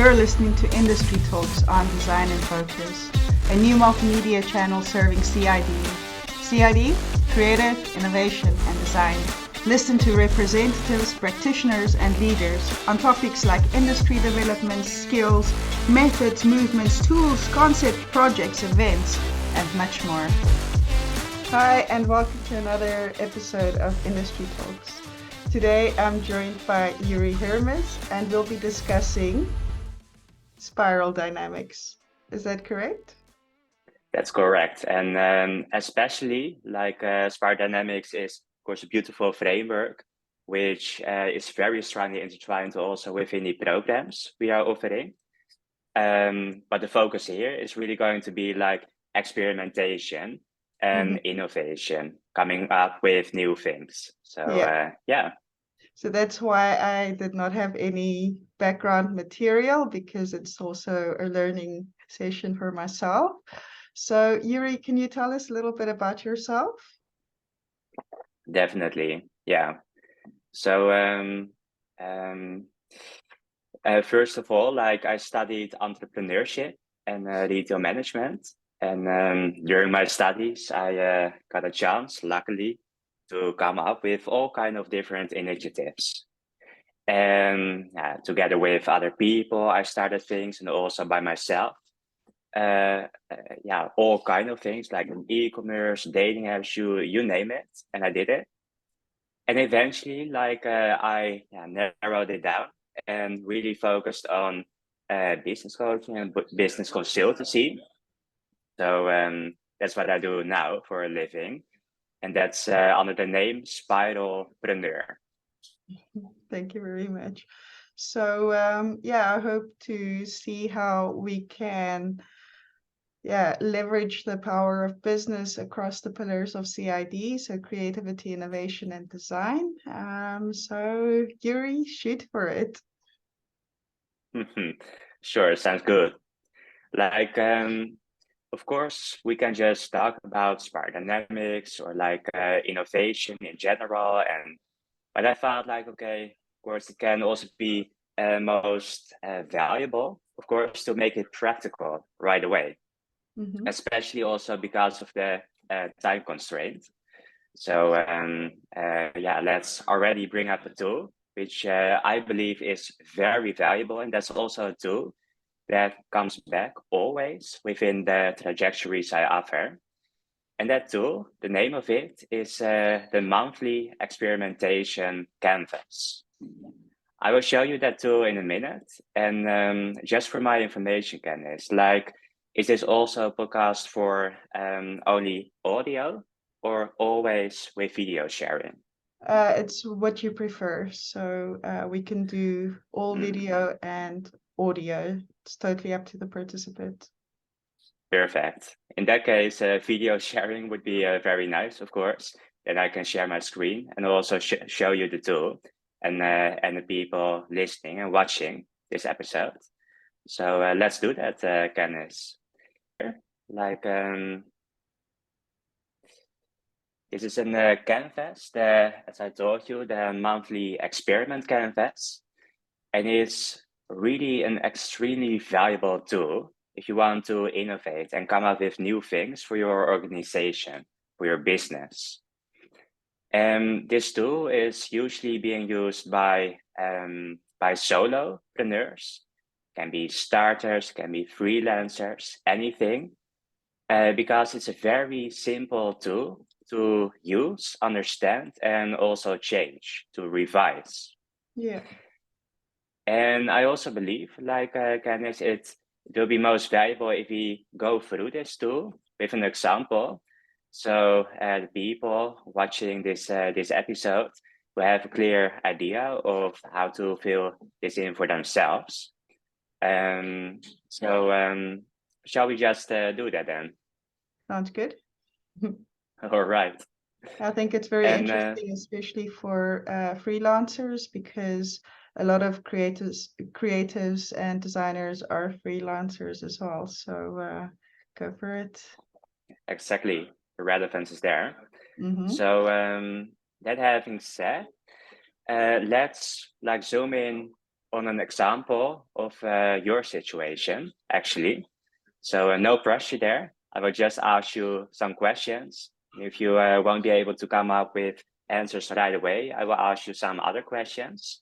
You're listening to Industry Talks on Design in Focus, a new multimedia channel serving CID. CID, Creative, Innovation and Design. Listen to representatives, practitioners and leaders on topics like industry development, skills, methods, movements, tools, concepts, projects, events, and much more. Hi, and welcome to another episode of Industry Talks. Today I'm joined by Youri Hermes, and we'll be discussing spiral dynamics. Is that correct? That's correct. And especially spiral dynamics is, of course, a beautiful framework, which is very strongly intertwined also within the programs we are offering. But the focus here is really going to be like experimentation and innovation, coming up with new things. So yeah. So that's why I did not have any background material, because it's also a learning session for myself. So Youri, can you tell us a little bit about yourself? Definitely, yeah. So first of all, I studied entrepreneurship and retail management. And during my studies, I got a chance, luckily, to come up with all kind of different initiatives. And together with other people, I started things, and also by myself. All kind of things like e-commerce, dating apps, you name it, and I did it. And eventually, I narrowed it down and really focused on business coaching and business consultancy. So that's what I do now for a living, and that's under the name Spiralpreneur. Thank you very much. So I hope to see how we can leverage the power of business across the pillars of CID, so creativity, innovation, and design. So Youri, shoot for it. Sure, sounds good. Of course, we can just talk about spiral dynamics or innovation in general, but I thought okay, of course, it can also be most valuable, of course, to make it practical right away. Especially also because of the time constraint. So let's already bring up a tool which I believe is very valuable, and that's also a tool that comes back always within the trajectories I offer. And that tool, the name of it is the monthly experimentation canvas. I will show you that tool in a minute. And just for my information, Candice, is this also a podcast for only audio or always with video sharing? It's what you prefer. So we can do all video and audio. It's totally up to the participant. Perfect. In that case, video sharing would be very nice, of course. Then I can share my screen and also show you the tool and the people listening and watching this episode. So let's do that, Candice. This is a canvas, as I told you, the monthly experiment canvas, and it's really an extremely valuable tool if you want to innovate and come up with new things for your organization, for your business. And this tool is usually being used by solopreneurs, can be starters, can be freelancers, anything, because it's a very simple tool to use, understand, and also change, to revise. Yeah. And I also believe, Candice, it will be most valuable if we go through this tool with an example. So the people watching this episode will have a clear idea of how to fill this in for themselves. Shall we just do that then? Sounds good. All right. I think it's very interesting, especially for freelancers, because a lot of creatives and designers are freelancers as well. So go for it. Exactly. The relevance is there. So that having said, let's zoom in on an example of your situation, actually. So no pressure there. I will just ask you some questions. If you won't be able to come up with answers right away, I will ask you some other questions.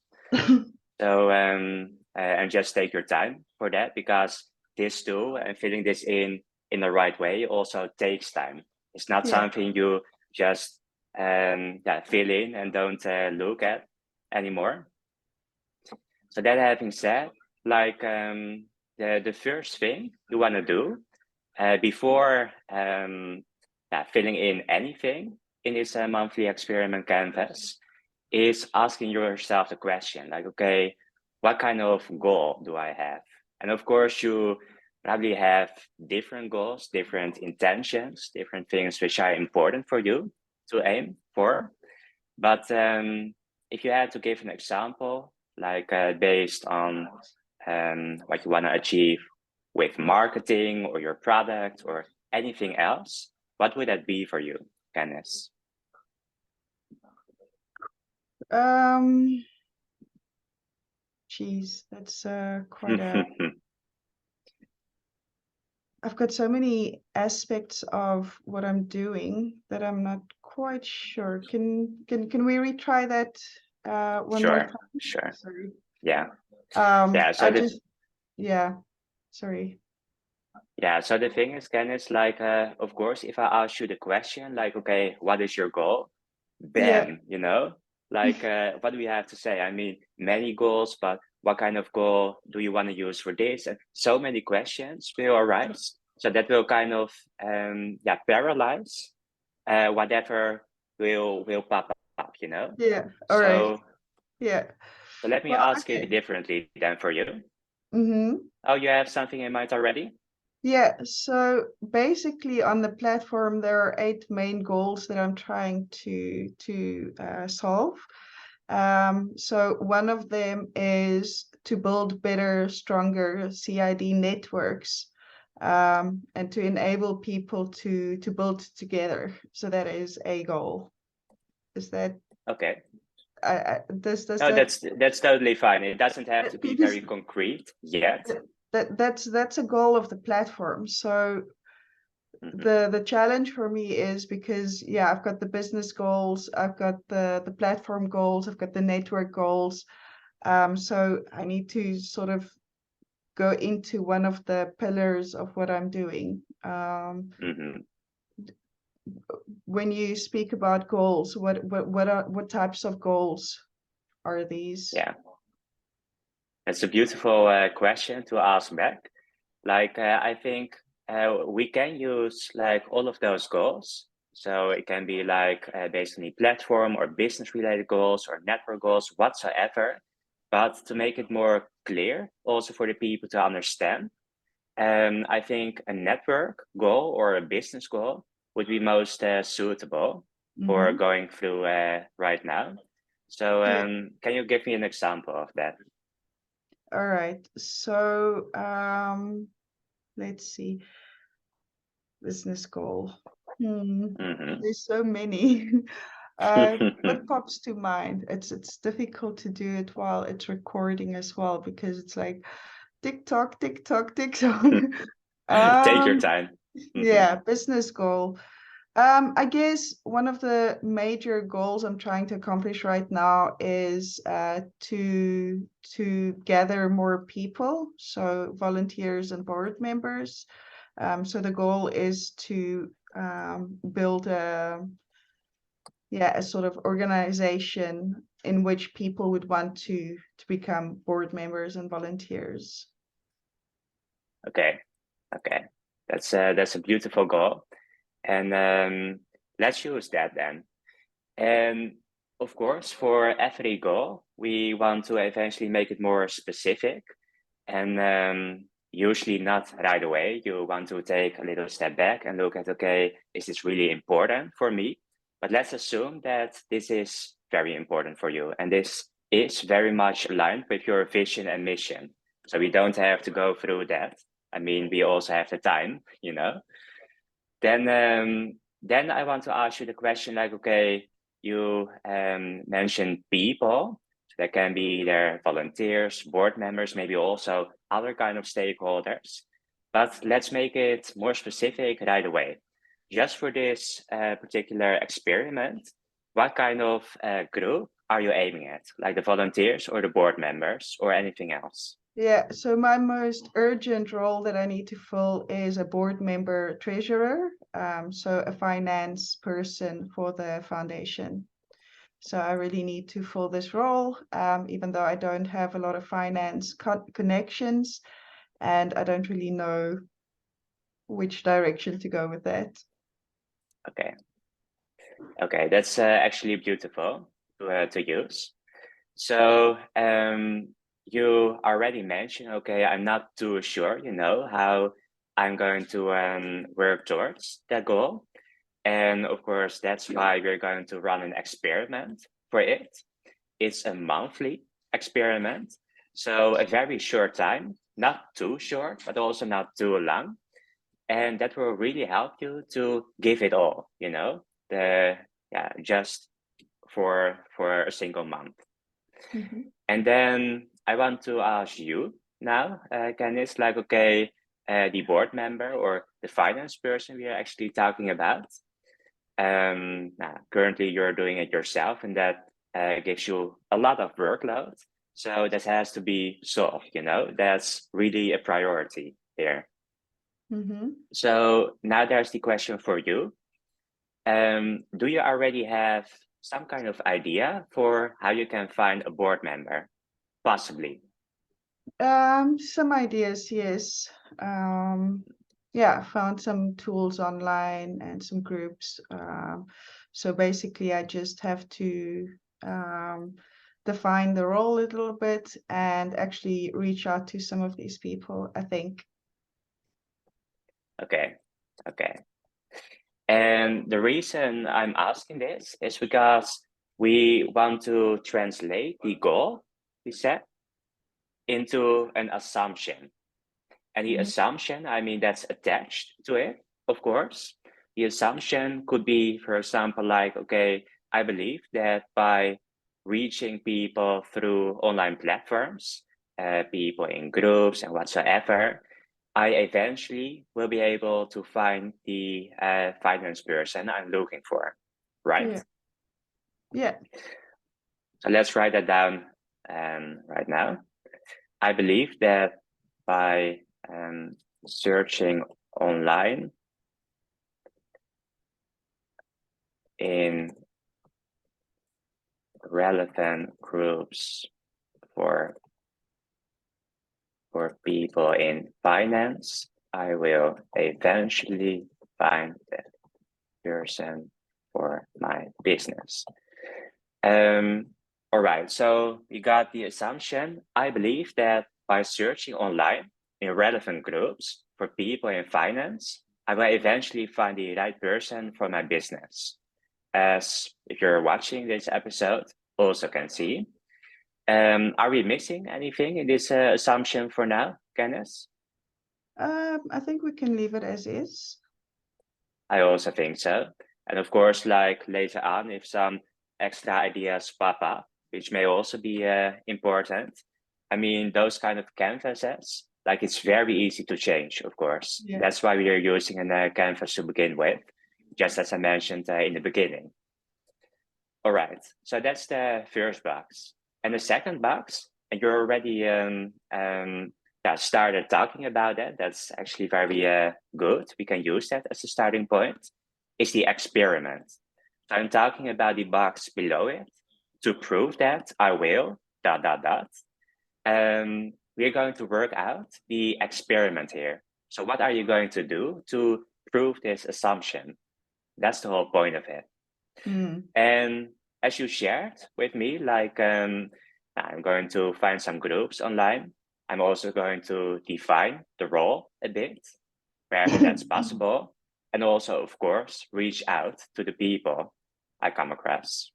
So and just take your time for that, because this too, and filling this in the right way also takes time. It's not something you just fill in and don't look at anymore. So that having said, like the first thing you want to do before filling in anything in this monthly experiment canvas is asking yourself the question, like, okay, what kind of goal do I have? And of course, you probably have different goals, different intentions, different things which are important for you to aim for. But if you had to give an example, like based on what you want to achieve with marketing or your product or anything else, what would that be for you, Candice? Geez, that's quite a. I've got so many aspects of what I'm doing that I'm not quite sure. Can we retry that one more time? Sure. Sorry. Yeah. Sorry. Yeah, so the thing is, Candice, like, of course, if I ask you the question, like, okay, what is your goal? Bam, you know, like, what do we have to say? I mean, many goals, but what kind of goal do you want to use for this? And so many questions will arise. So that will kind of, paralyze whatever will pop up, you know? Yeah, all right. Yeah. So let me ask it differently then for you. Oh, you have something in mind already? Yeah, so basically on the platform, there are 8 main goals that I'm trying to solve. So one of them is to build better, stronger CID networks, and to enable people to build together. So that is a goal. Is that okay? Does no, that's totally fine. It doesn't have to be very concrete yet. That's a goal of the platform. So the challenge for me is because I've got the business goals, I've got the platform goals, I've got the network goals. So I need to sort of go into one of the pillars of what I'm doing. When you speak about goals, what types of goals are these? Yeah, it's a beautiful question to ask back. Like, I think we can use like all of those goals. So it can be like basically platform or business related goals or network goals, whatsoever. But to make it more clear, also for the people to understand, I think a network goal or a business goal would be most suitable for going through right now. So can you give me an example of that? All right. So let's see. Business goal. There's so many. What pops to mind? It's difficult to do it while it's recording as well, because it's like TikTok. Take your time. Yeah, business goal. I guess one of the major goals I'm trying to accomplish right now is to gather more people, so volunteers and board members. So the goal is to build a sort of organization in which people would want to become board members and volunteers. Okay, that's a beautiful goal, and let's use that then. And of course, for every goal, we want to eventually make it more specific, and usually not right away. You want to take a little step back and look at, okay, is this really important for me? But let's assume that this is very important for you, and this is very much aligned with your vision and mission. So we don't have to go through that. I mean, we also have the time, you know. Then I want to ask you the question, like, okay, you mentioned people. That can be either volunteers, board members, maybe also other kind of stakeholders. But let's make it more specific right away. Just for this particular experiment, what kind of group are you aiming at? Like the volunteers or the board members or anything else? Yeah, so my most urgent role that I need to fill is a board member treasurer, so a finance person for the foundation. So I really need to fill this role, even though I don't have a lot of finance connections, and I don't really know which direction to go with that. Okay. Okay, that's actually beautiful to use. So you already mentioned, okay, I'm not too sure, how I'm going to work towards that goal. And of course, that's why we're going to run an experiment for it. It's a monthly experiment. So a very short time, not too short, but also not too long. And that will really help you to give it all, just for a single month. Mhm. And then I want to ask you now, Candice, like, okay, the board member or the finance person we are actually talking about, currently you're doing it yourself, and that gives you a lot of workload. So that has to be solved, that's really a priority here. Mhm. So now there's the question for you. Do you already have some kind of idea for how you can find a board member? Possibly. Some ideas, yes. Yeah, found some tools online and some groups. So basically, I just have to define the role a little bit and actually reach out to some of these people, I think. Okay. Okay. And the reason I'm asking this is because we want to translate the goal we set into an assumption. And the Mhm. assumption, I mean, that's attached to it, of course. The assumption could be, for example, like, okay, I believe that by reaching people through online platforms, people in groups and whatsoever, I eventually will be able to find the finance person I'm looking for, right? Yeah. Yeah. So let's write that down right now. I believe that by searching online in relevant groups for people in finance, I will eventually find the person for my business. All right, so you got the assumption. I believe that by searching online in relevant groups for people in finance, I will eventually find the right person for my business. As if you're watching this episode, also can see. Are we missing anything in this assumption for now, Candice? I think we can leave it as is. I also think so. And of course, like later on, if some extra ideas pop up, which may also be important. I mean, those kind of canvases, like it's very easy to change, of course. Yeah. That's why we are using a canvas to begin with, just as I mentioned in the beginning. All right, so that's the first box. And the second box, and you're already started talking about that. That's actually very good. We can use that as a starting point. Is the experiment. So I'm talking about the box below it. To prove that, I will, dot, dot, dot. We're going to work out the experiment here. So what are you going to do to prove this assumption? That's the whole point of it. Mm. And as you shared with me, like I'm going to find some groups online. I'm also going to define the role a bit, wherever that's possible. And also, of course, reach out to the people I come across.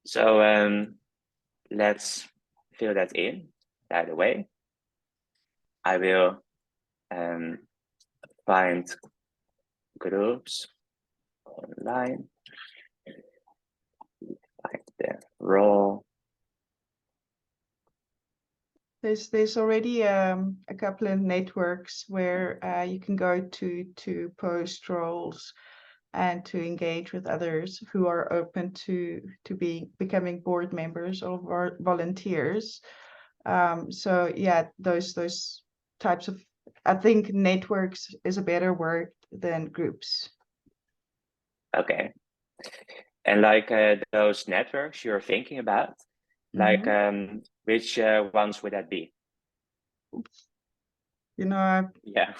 So let's fill that in right away. I will find groups online, find the role There's already a couple of networks where you can go to post roles and to engage with others who are open to becoming board members or volunteers. So yeah, those types of, I think networks is a better word than groups. Okay. And like those networks you're thinking about, like which ones would that be? You know, Yeah,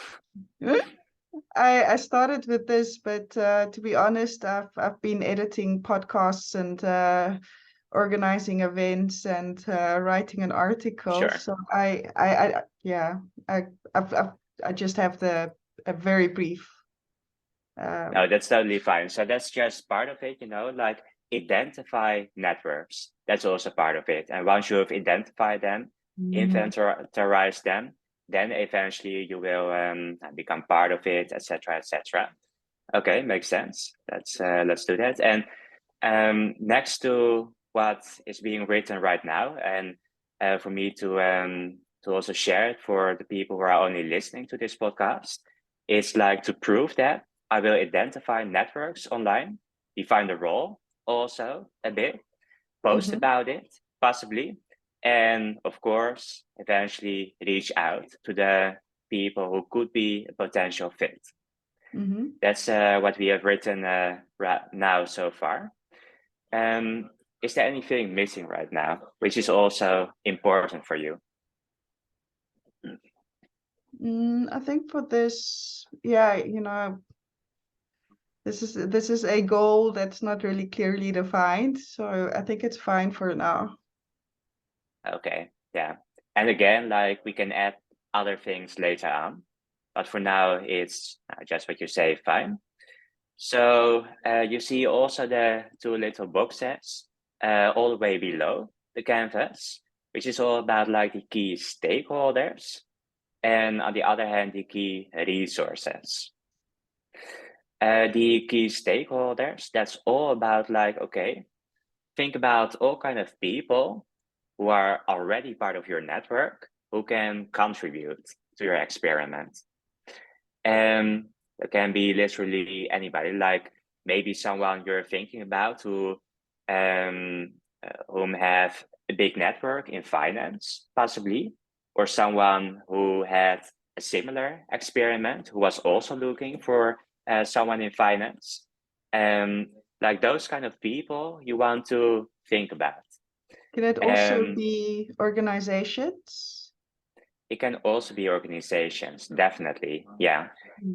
I started with this, but to be honest, I've been editing podcasts and organizing events and writing an article. sure. So yeah, I just have a very brief. No, that's totally fine. So that's just part of it, like identify networks. That's also part of it. And once you've identified them, Mhm. inventorize them, then eventually you will become part of it, etc., etc. Okay, makes sense. Let's do that. And next to what is being written right now, and for me to also share it for the people who are only listening to this podcast, is like to prove that I will identify networks online, define the role also a bit, post Mhm. about it, possibly, and of course, eventually reach out to the people who could be a potential fit. Mhm. That's what we have written right now so far. Um, is there anything missing right now, which is also important for you? I think for this, yeah, this is a goal that's not really clearly defined, so I think it's fine for now. Okay, yeah. And again, like we can add other things later on, but for now, it's just what you say, fine. So you see also the two little boxes all the way below the canvas, which is all about like the key stakeholders, and on the other hand, the key resources. The key stakeholders, that's all about like, okay, think about all kind of people who are already part of your network who can contribute to your experiment. And it can be literally anybody, like maybe someone you're thinking about whom have a big network in finance, possibly, or someone who had a similar experiment who was also looking for someone in finance. Um, like those kind of people you want to think about. Can it also Um, be organizations? it can also be organizations, definitely. Yeah.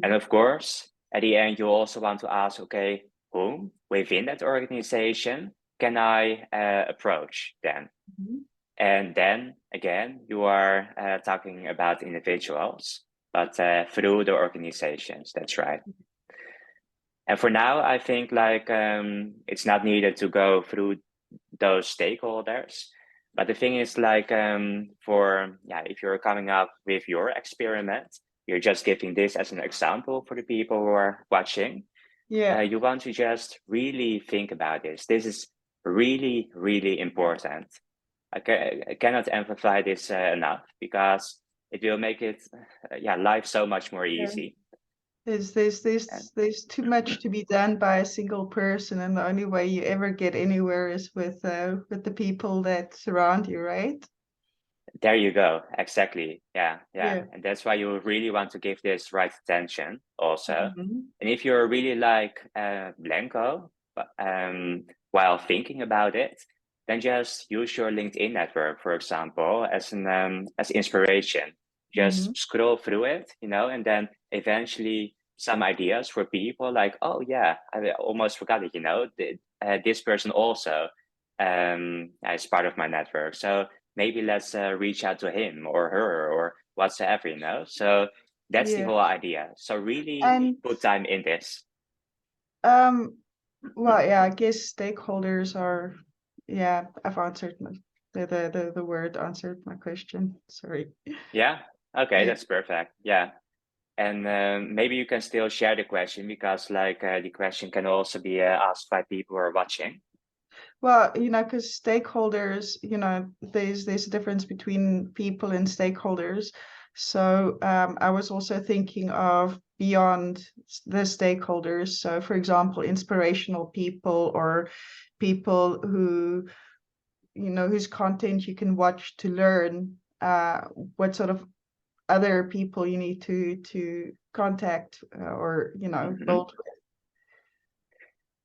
And Mm. of course, at the end, you also want to ask, okay, whom within that organization can I approach then? Mhm. And then again, you are talking about individuals, but through the organizations. That's right. And for now, I think like it's not needed to go through those stakeholders. But the thing is like if you're coming up with your experiment, you're just giving this as an example for the people who are watching. Yeah, You want to just really think about this. This is really, really important. I cannot emphasize this enough because it will make it, life so much more yeah. easy. And There's too much to be done by a single person, and the only way you ever get anywhere is with the people that surround you, right? there you go. Exactly. Yeah, yeah. Yeah. And that's why you really want to give this right attention also. Mhm. And if you're really like blanco, but while thinking about it, then just use your LinkedIn network, for example, as inspiration. Mhm. Just scroll through it, and then eventually some ideas for people like, oh yeah, I almost forgot it, this person also is part of my network. So maybe let's reach out to him or her or whatsoever, So that's the Yeah. whole idea. So really And put time in this. um, well, yeah, I guess stakeholders are, yeah, I've answered the word answered my question. Sorry. Yeah. Okay, Yeah. that's perfect. Yeah. And maybe you can still share the question because like the question can also be asked by people who are watching. Well, because stakeholders, there's a difference between people and stakeholders. So I was also thinking of beyond the stakeholders. So, for example, inspirational people or people who, whose content you can watch to learn what sort of other people you need to contact or, Mhm. build.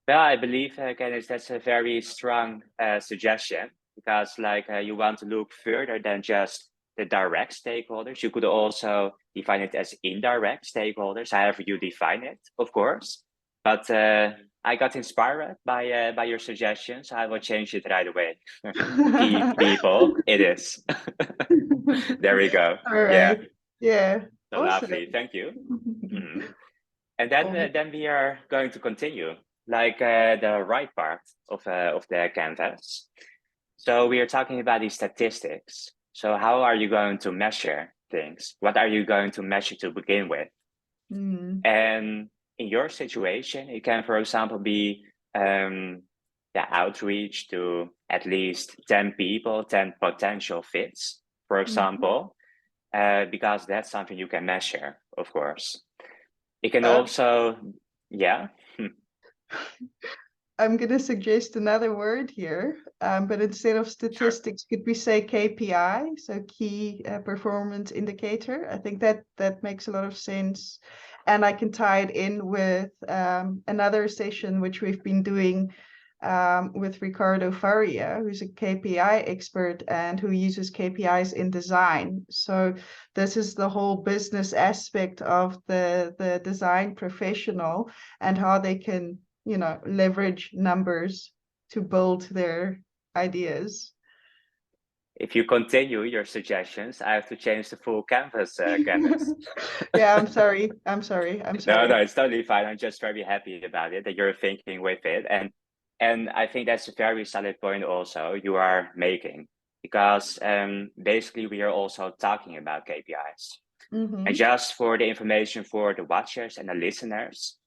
Well, I believe, Candice, that's a very strong suggestion because, like, you want to look further than just the direct stakeholders. You could also define it as indirect stakeholders, however you define it, of course. But I got inspired by your suggestions. I will change it right away. Key people, it is. There we go. All Yeah, right. Yeah. so Awesome. lovely. Thank you. Mhm. And then Oh, then we are going to continue, like the right part of the canvas. So we are talking about these statistics. So how are you going to measure things? What are you going to measure to begin with? mm, And in your situation, it can, for example, be the outreach to at least 10 people, 10 potential fits, for mhm. example, because that's something you can measure, of course. It can Uh, also, yeah. I'm going to suggest another word here, but instead of Sure. statistics, could we say KPI, so key performance indicator? I think that makes a lot of sense, and I can tie it in with another session which we've been doing with Ricardo Faria, who's a KPI expert and who uses KPIs in design. So this is the whole business aspect of the design professional and how they can, leverage numbers to build their ideas. If you continue your suggestions, I have to change the full canvas, Candice. Yeah, I'm No, sorry. no, it's totally fine. I'm just very happy about it that you're thinking with it, and I think that's a very solid point also you are making because basically we are also talking about KPIs. And Mm-hmm. just for the information for the watchers and the listeners,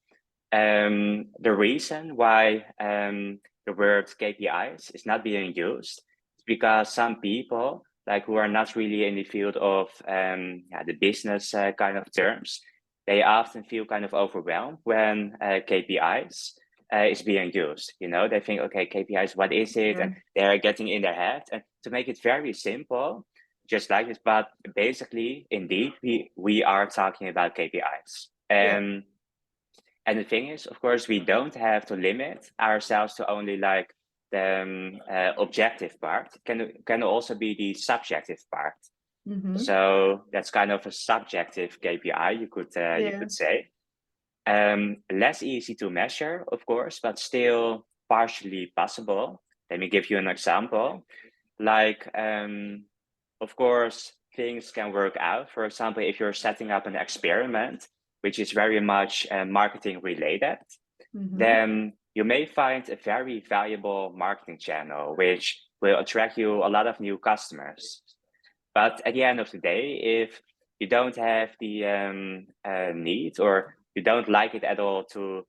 the reason why the word KPIs is not being used is because some people, like who are not really in the field of yeah, the business kind of terms, they often feel kind of overwhelmed when KPIs is being used. You know, they think, okay, KPIs, what is it? Yeah. And they're getting in their head. And to make it very simple, just like this, but basically, indeed, we are talking about KPIs. Yeah. And the thing is, of course, we don't have to limit ourselves to only like the objective part. Can also be the subjective part. Mm-hmm. So that's kind of a subjective KPI, you Yeah. could say. Less easy to measure, of course, but still partially possible. Let me give you an example. Like, of course, things can work out. For example, if you're setting up an experiment, which is very much marketing related, Mm-hmm. then you may find a very valuable marketing channel, which will attract you a lot of new customers. But at the end of the day, if you don't have the need or you don't like it at all to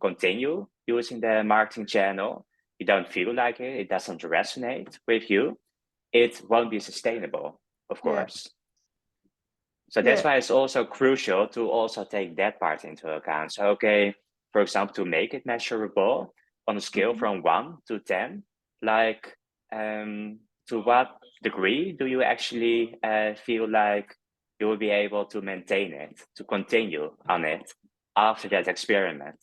continue using the marketing channel, you don't feel like it doesn't resonate with you, it won't be sustainable, of Yeah. course. So that's Yeah. why it's also crucial to also take that part into account. So, okay, for example, to make it measurable on a scale Mm-hmm. from 1 to 10, like to what degree do you actually feel like you will be able to maintain it, to continue on it after that experiment?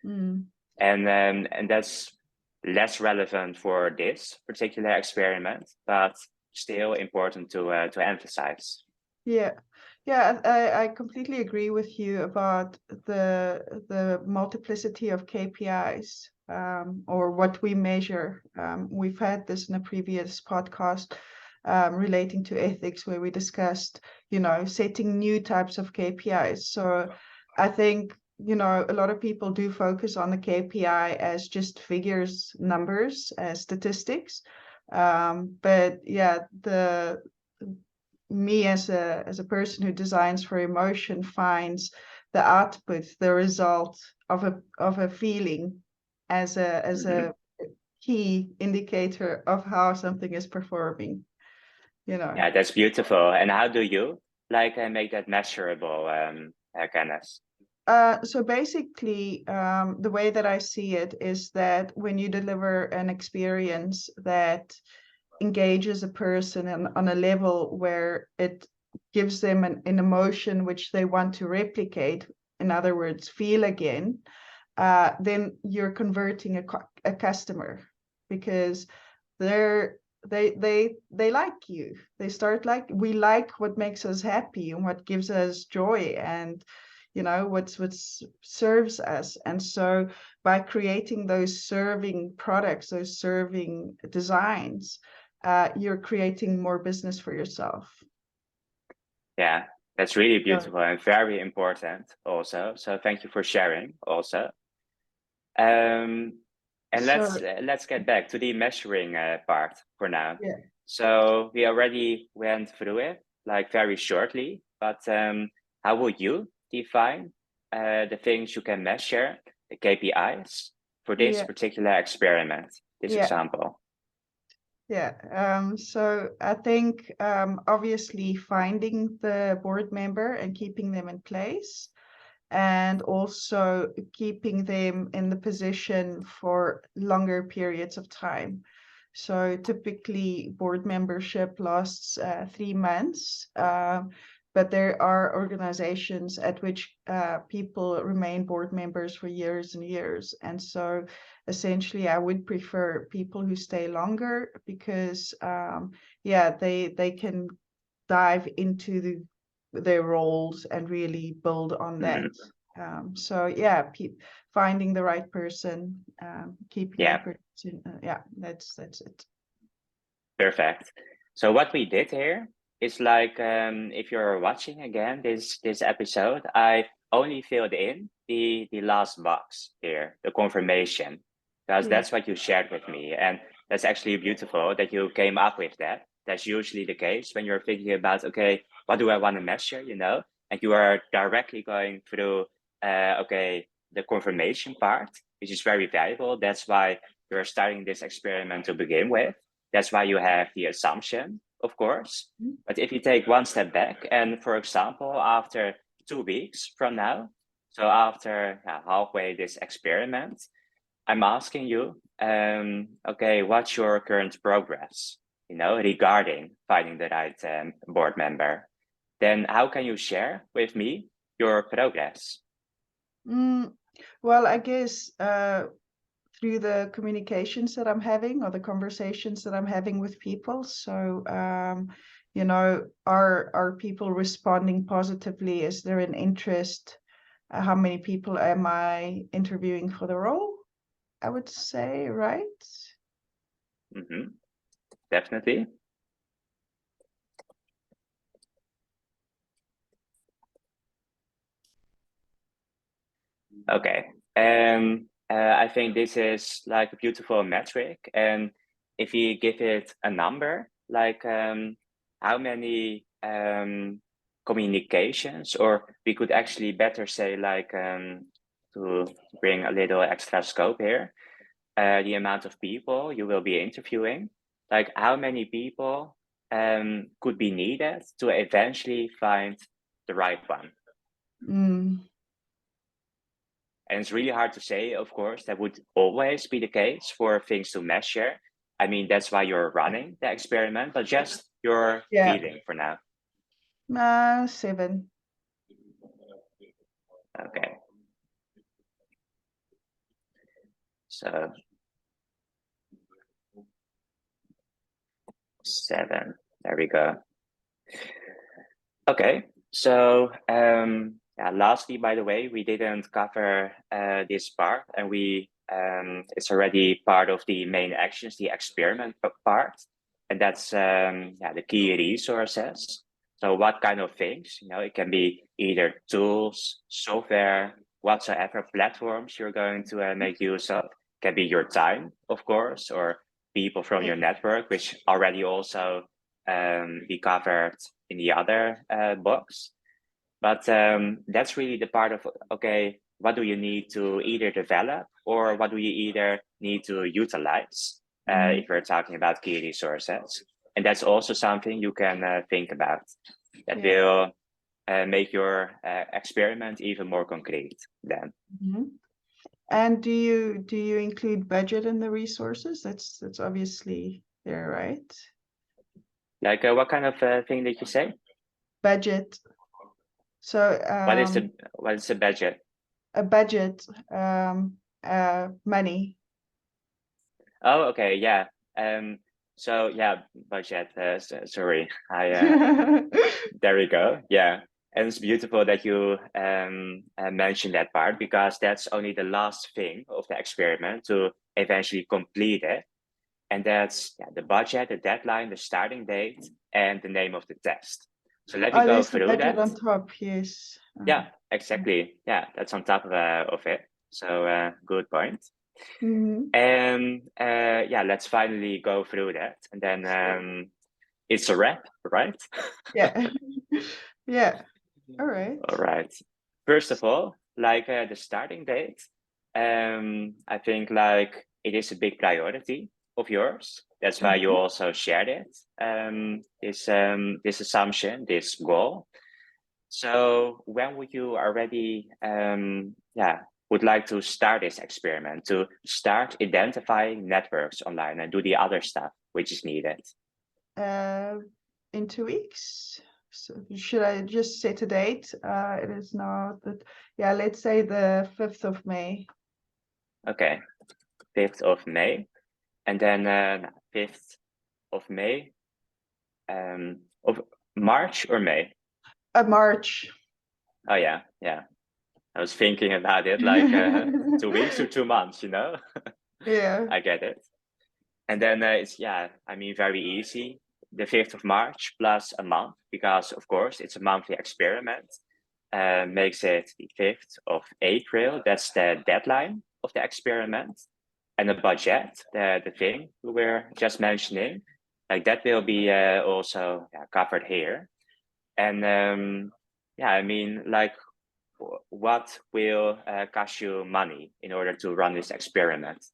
Mm. And that's less relevant for this particular experiment, but still important to emphasize. Yeah. Yeah, I completely agree with you about the multiplicity of KPIs, or what we measure. We've had this in a previous podcast relating to ethics where we discussed, setting new types of KPIs. So I think, a lot of people do focus on the KPI as just figures, numbers, as statistics. But yeah, the me as a person who designs for emotion finds the output, the result of a feeling as a Mhm. key indicator of how something is performing, you know. Yeah, that's beautiful. And how do you like make that measurable, Candice? So basically, the way that I see it is that when you deliver an experience that engages a person on a level where it gives them an emotion which they want to replicate, in other words, feel again, then you're converting a customer, because they like you. They start like, we like what makes us happy and what gives us joy, and what serves us. And so by creating those serving products, those serving designs, you're creating more business for yourself. Yeah, that's really So, beautiful and very important also. So thank you for sharing also. And so let's get back to the measuring part for now. yeah. So we already went through it like very shortly, but how would you define the things you can measure, the KPIs for this Yeah. particular experiment, this Yeah. example? Yeah, so I think obviously finding the board member and keeping them in place, and also keeping them in the position for longer periods of time. So typically board membership lasts 3 months, but there are organizations at which people remain board members for years and years. And so essentially I would prefer people who stay longer, because they can dive into their roles and really build on that. So yeah, finding the right person, keeping Yeah, that person. That's it. perfect. So what we did here is like, if you're watching again this episode, I only filled in the last box here, the confirmation, because Yeah. that's what you shared with me, and that's actually beautiful that you came up with that. That's usually the case when you're thinking about, okay, what do I want to measure, and you are directly going through, okay, the confirmation part, which is very valuable. That's why you're starting this experiment to begin with. That's why you have the assumption, of course. But if you take one step back, and for example, after 2 weeks from now, so after halfway this experiment, I'm asking you, okay, what's your current progress, regarding finding the right board member? Then how can you share with me your progress? Well, I guess through the communications that I'm having, or the conversations that I'm having with people. So, are people responding positively? Is there an interest? How many people am I interviewing for the role? I would say, right? Definitely. Okay. And I think this is like a beautiful metric. And if you give it a number, like how many communications, or we could actually better say, like, to bring a little extra scope here, the amount of people you will be interviewing, like how many people could be needed to eventually find the right one. And it's really hard to say, of course, that would always be the case for things to measure. I mean, that's why you're running the experiment, but just your feeling for now. 7. Okay. So 7, there we go. Okay. So lastly, by the way, we didn't cover this part, and it's already part of the main actions, the experiment part, and that's the key resources. So what kind of things? It can be either tools, software, whatsoever platforms you're going to make use of. It can be your time, of course, or people from your network, which already also be covered in the other box. But that's really the part of, okay, what do you need to either develop or what do you either need to utilize if we're talking about key resources. And that's also something you can think about that will make your experiment even more concrete then. And do you include budget in the resources? That's obviously there, right? Like what kind of thing did you say? Budget. So what is the budget? A budget, money. Oh, okay, yeah. So yeah, budget. Sorry, there we go. Yeah, and it's beautiful that you mentioned that part because that's only the last thing of the experiment to eventually complete it, and that's the budget, the deadline, the starting date, and the name of the test. So let me go through that. On top, yes. Yeah, exactly. Yeah, that's on top of it. So good point. And yeah, let's finally go through that, and then it's a wrap, right? Yeah. Yeah. All right. All right. First of all, like the starting date, I think like it is a big priority of yours. That's why you also shared it. This assumption, this goal. So when would you already, would like to start this experiment, to start identifying networks online and do the other stuff which is needed? In 2 weeks. So should I just set a date? It is now that, yeah, let's say the 5th of May. Okay, 5th of May. And then 5th of May, of March or May? March. Oh yeah, yeah. I was thinking about it like 2 weeks or 2 months, you know? Yeah. I get it. And then it's, I mean, very easy. The 5th of March plus a month, because of course it's a monthly experiment, makes it the 5th of April. That's the deadline of the experiment. And the budget, the thing we were just mentioning, like that will be also covered here. And I mean, like, what will cost you money in order to run this experiment?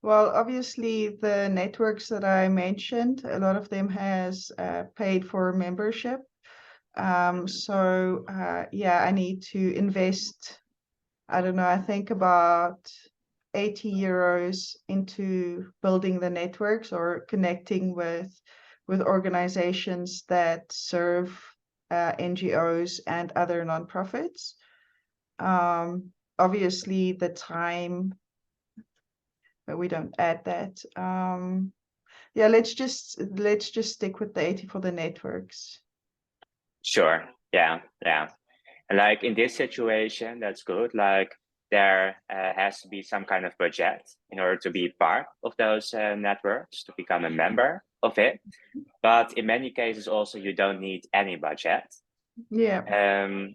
Well, obviously the networks that I mentioned, a lot of them has paid for membership. So I need to invest, I don't know, I think about 80 euros into building the networks or connecting with organizations that serve NGOs and other nonprofits. Obviously the time, but we don't add that. Let's just stick with the 80 for the networks. Sure. Yeah. And like in this situation, that's good. Like there has to be some kind of budget in order to be part of those networks, to become a member of it. But in many cases, also you don't need any budget. Yeah.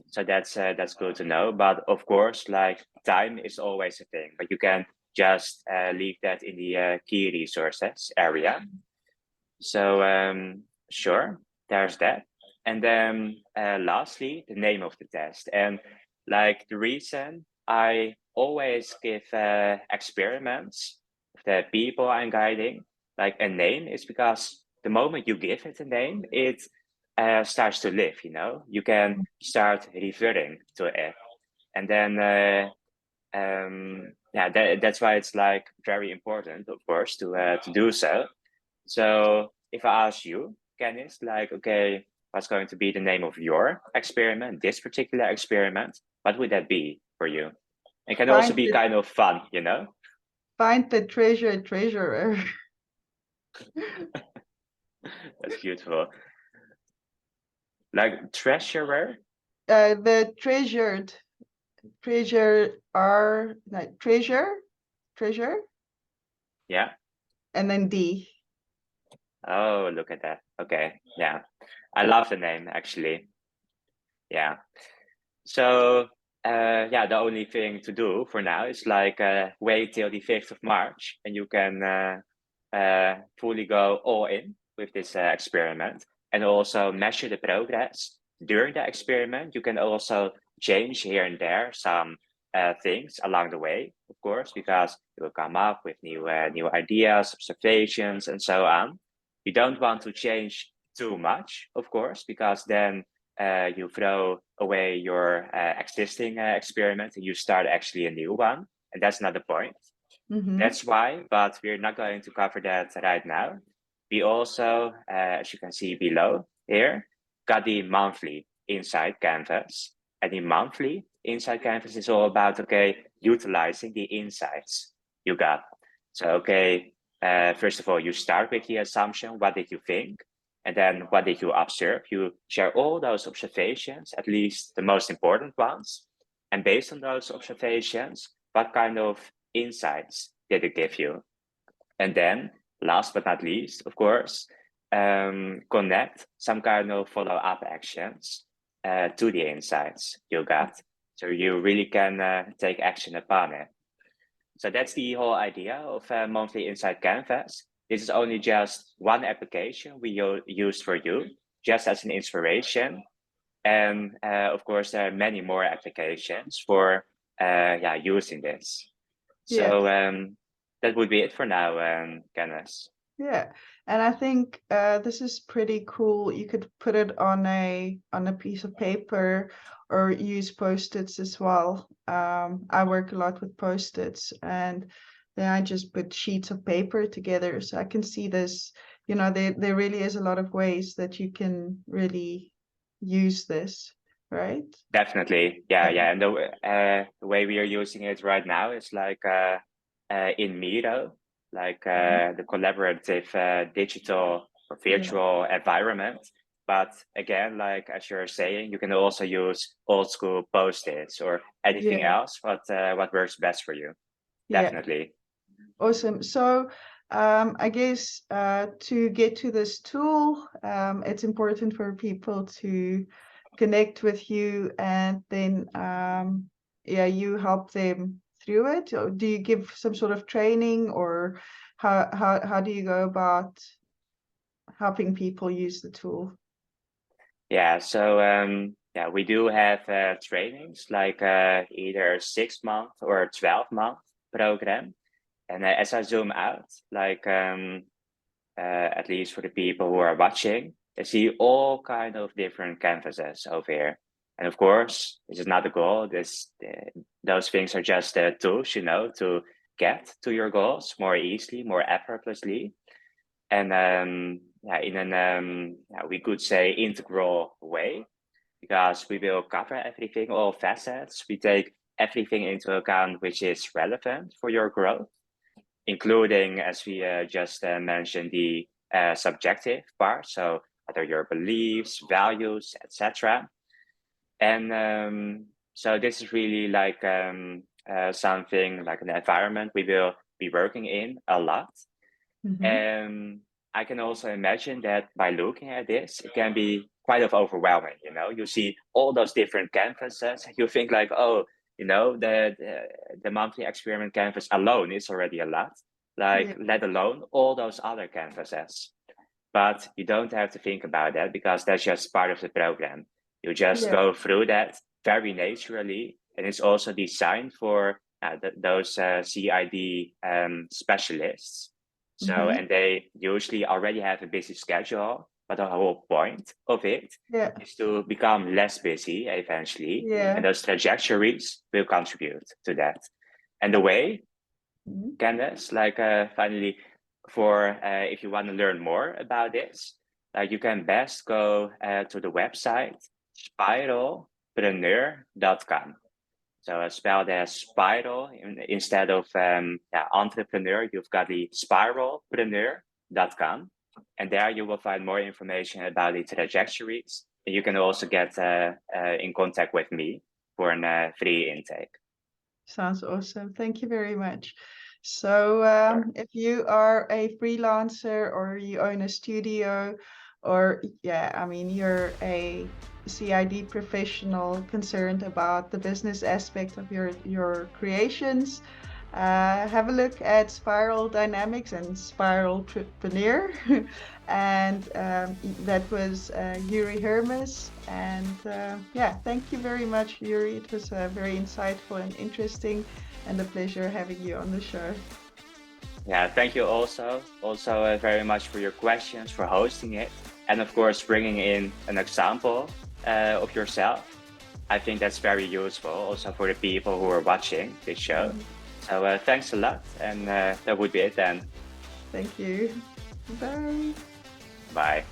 So that's good to know. But of course, like time is always a thing. But you can just leave that in the key resources area. So sure, there's that. And then lastly, the name of the test. And like the reason I always give experiments, the people I'm guiding, like a name is because the moment you give it a name, it starts to live, you know? You can start referring to it. And then, that's why it's like very important, of course, to do so. So if I ask you, Candice, like, okay, what's going to be the name of your experiment, this particular experiment, what would that be for you? It can also be kind of fun, you know? Find the treasurer. That's beautiful. Like treasurer? The treasure. Yeah. And then D. Oh, look at that. Okay. Yeah. I love the name actually. Yeah. So the only thing to do for now is like wait till the 5th of March and you can fully go all in with this experiment and also measure the progress during the experiment. You can also change here and there some things along the way, of course, because you will come up with new ideas, observations, and so on. You don't want to change too much, of course, because then you throw away your existing experiment and you start actually a new one, and that's not the point. That's why, but we're not going to cover that right now. We also, as you can see below here, got the monthly Insight Canvas. And the monthly Insight Canvas is all about, okay, utilizing the insights you got. So, okay, first of all, you start with the assumption, what did you think? And then what did you observe? You share all those observations, at least the most important ones. And based on those observations, what kind of insights did it give you? And then, last but not least, of course, connect some kind of follow-up actions to the insights you got. So you really can take action upon it. So that's the whole idea of Monthly Insight Canvas. This is only just one application we used for you, just as an inspiration. And of course, there are many more applications for using this. So that would be it for now, Candice. Yeah, and I think this is pretty cool. You could put it on a piece of paper or use Post-its as well. I work a lot with Post-its, and then I just put sheets of paper together. So I can see this, you know, there really is a lot of ways that you can really use this, right? Definitely, yeah. And the way we are using it right now is like in Miro, like the collaborative digital or virtual environment. But again, like as you're saying, you can also use old school Post-its or anything else, what works best for you. Definitely. Awesome. So I guess to get to this tool, it's important for people to connect with you, and then you help them through it. Or do you give some sort of training, or how do you go about helping people use the tool? Yeah, so we do have trainings like either 6 month or 12-month program. And as I zoom out, like at least for the people who are watching, they see all kind of different canvases over here. And of course, this is not the goal. Those things are just tools, you know, to get to your goals more easily, more effortlessly. And in an we could say integral way, because we will cover everything, all facets. We take everything into account which is relevant for your growth, including, as we just mentioned, the subjective part. So what are your beliefs, values, etc. And so this is really like something like an environment we will be working in a lot. And I can also imagine that by looking at this, it can be quite overwhelming. You know, you see all those different canvases, and you think like, oh, you know, the monthly experiment canvas alone is already a lot. Like, let alone all those other canvases. But you don't have to think about that, because that's just part of the program. You just go through that very naturally, and it's also designed for those CID specialists. So, and they usually already have a busy schedule, but the whole point of it is to become less busy eventually. And those trajectories will contribute to that. And the way, Candice, like finally, for if you want to learn more about this, you can best go to the website spiralpreneur.com. So spelled as spiral instead of entrepreneur, you've got the spiralpreneur.com. And there you will find more information about the trajectories. And you can also get in contact with me for a free intake. Sounds awesome. Thank you very much. So if you are a freelancer or you own a studio, or I mean, you're a CID professional concerned about the business aspect of your creations, Have a look at Spiral Dynamics and Spiral Tripreneur. And that was Youri Hermes. And yeah, thank you very much, Youri. It was very insightful and interesting, and a pleasure having you on the show. Yeah, thank you also very much for your questions, for hosting it, and of course bringing in an example of yourself. I think that's very useful also for the people who are watching this show. So thanks a lot, and that would be it then. Thank you. Bye. Bye.